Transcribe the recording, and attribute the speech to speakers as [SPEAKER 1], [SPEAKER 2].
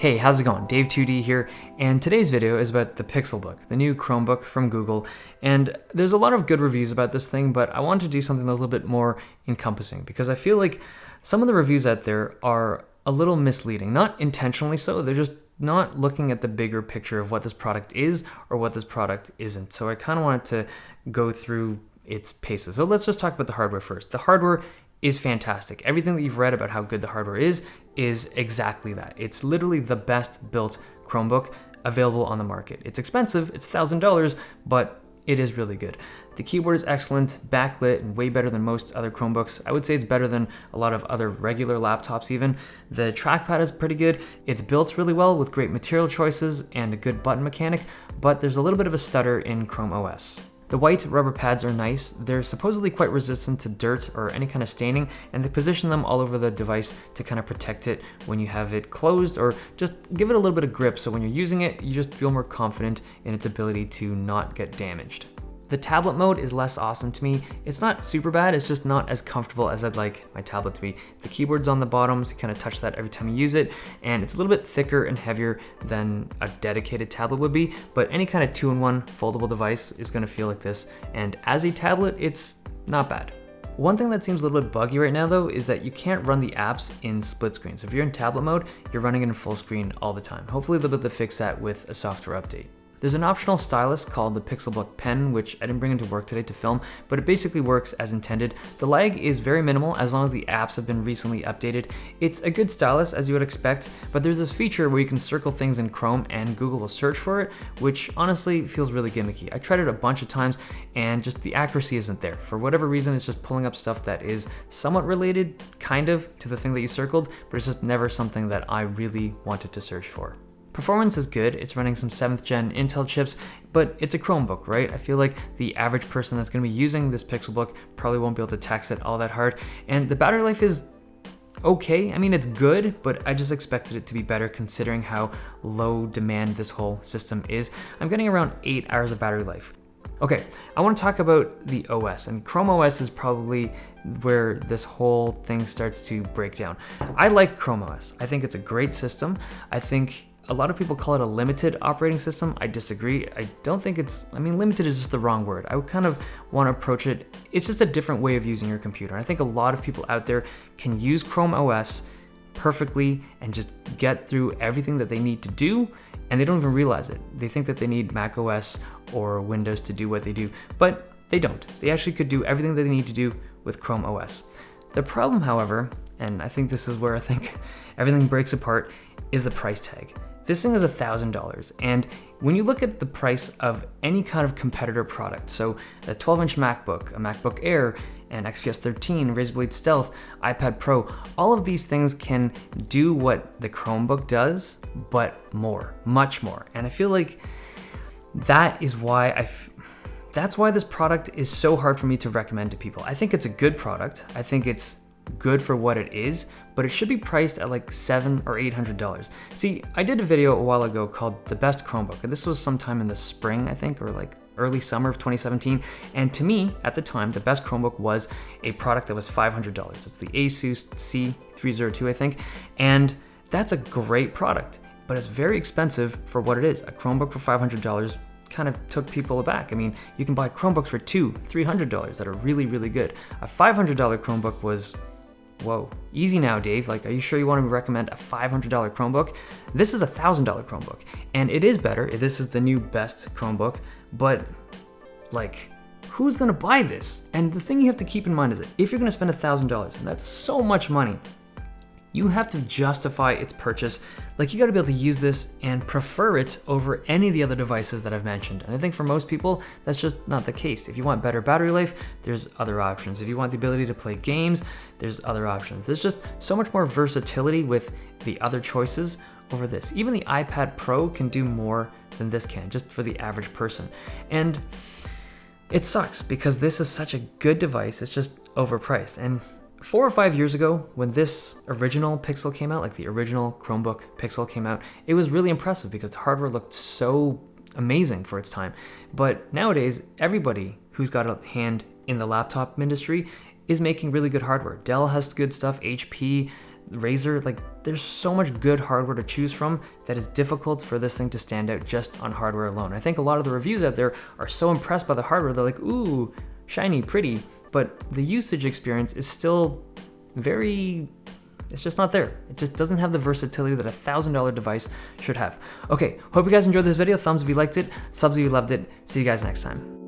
[SPEAKER 1] Hey, how's it going? Dave2D here, and today's video is about the Pixelbook, the new Chromebook from Google. And there's a lot of good reviews about this thing, but I wanted to do something that's a little bit more encompassing because I feel like some of the reviews out there are a little misleading, not intentionally so, they're just not looking at the bigger picture of what this product is or what this product isn't. So I kind of wanted to go through its paces. So let's just talk about the hardware first. The hardware is fantastic. Everything that you've read about how good the hardware is exactly that. It's literally the best built Chromebook available on the market. It's expensive, it's $1,000, but it is really good. The keyboard is excellent, backlit, and way better than most other Chromebooks. I would say it's better than a lot of other regular laptops even. The trackpad is pretty good. It's built really well with great material choices and a good button mechanic, but there's a little bit of a stutter in Chrome OS. The white rubber pads are nice. They're supposedly quite resistant to dirt or any kind of staining, and they position them all over the device to kind of protect it when you have it closed, or just give it a little bit of grip so when you're using it, you just feel more confident in its ability to not get damaged. The tablet mode is less awesome to me. It's not super bad, it's just not as comfortable as I'd like my tablet to be. The keyboard's on the bottom, so you kind of touch that every time you use it, and it's a little bit thicker and heavier than a dedicated tablet would be, but any kind of two-in-one foldable device is gonna feel like this, and as a tablet, it's not bad. One thing that seems a little bit buggy right now though is that you can't run the apps in split screen. So if you're in tablet mode, you're running it in full screen all the time. Hopefully they'll be able to fix that with a software update. There's an optional stylus called the Pixelbook pen, which I didn't bring into work today to film, but it basically works as intended. The lag is very minimal as long as the apps have been recently updated. It's a good stylus as you would expect, but there's this feature where you can circle things in Chrome and Google will search for it, which honestly feels really gimmicky. I tried it a bunch of times and just the accuracy isn't there. For whatever reason, it's just pulling up stuff that is somewhat related, kind of, to the thing that you circled, but it's just never something that I really wanted to search for. Performance is good, it's running some 7th gen Intel chips, but it's a Chromebook, right? I feel like the average person that's gonna be using this Pixelbook probably won't be able to tax it all that hard, and the battery life is okay. I mean, it's good, but I just expected it to be better considering how low demand this whole system is. I'm getting around 8 hours of battery life. Okay, I wanna talk about the OS, and Chrome OS is probably where this whole thing starts to break down. I like Chrome OS. I think it's a great system. I think a lot of people call it a limited operating system. I disagree. I don't think limited is just the wrong word. I would kind of want to approach it. It's just a different way of using your computer. I think a lot of people out there can use Chrome OS perfectly and just get through everything that they need to do, and they don't even realize it. They think that they need Mac OS or Windows to do what they do, but they don't. They actually could do everything that they need to do with Chrome OS. The problem, however, and I think this is where I think everything breaks apart, is the price tag. This thing is $1,000, and when you look at the price of any kind of competitor product, so a 12-inch MacBook, a MacBook Air, an XPS 13, Razer Blade Stealth, iPad Pro, all of these things can do what the Chromebook does, but more, much more. And I feel like that is why that's why this product is so hard for me to recommend to people. I think it's a good product. I think it's good for what it is, but it should be priced at like $700 or $800. See, I did a video a while ago called The Best Chromebook, and this was sometime in the spring, I think, or like early summer of 2017. And to me, at the time, the best Chromebook was a product that was $500. It's the Asus C302, I think. And that's a great product, but it's very expensive for what it is. A Chromebook for $500 kind of took people aback. I mean, you can buy Chromebooks for $200, $300 that are really, really good. A $500 Chromebook was, whoa, easy now, Dave. Like, are you sure you want to recommend a $500 Chromebook? This is a $1,000 Chromebook, and it is better. This is the new best Chromebook, but like, who's gonna buy this? And the thing you have to keep in mind is that if you're gonna spend $1,000, and that's so much money, you have to justify its purchase. Like, you gotta be able to use this and prefer it over any of the other devices that I've mentioned. And I think for most people, that's just not the case. If you want better battery life, there's other options. If you want the ability to play games, there's other options. There's just so much more versatility with the other choices over this. Even the iPad Pro can do more than this can, just for the average person. And it sucks because this is such a good device, it's just overpriced. And 4 or 5 years ago, when this original Pixel came out, like the original Chromebook Pixel came out, it was really impressive because the hardware looked so amazing for its time. But nowadays, everybody who's got a hand in the laptop industry is making really good hardware. Dell has good stuff, HP, Razer, like there's so much good hardware to choose from that it's difficult for this thing to stand out just on hardware alone. I think a lot of the reviews out there are so impressed by the hardware, they're like, ooh, shiny, pretty, but the usage experience is still it's just not there. It just doesn't have the versatility that a $1,000 device should have. Okay, hope you guys enjoyed this video. Thumbs if you liked it, subs if you loved it. See you guys next time.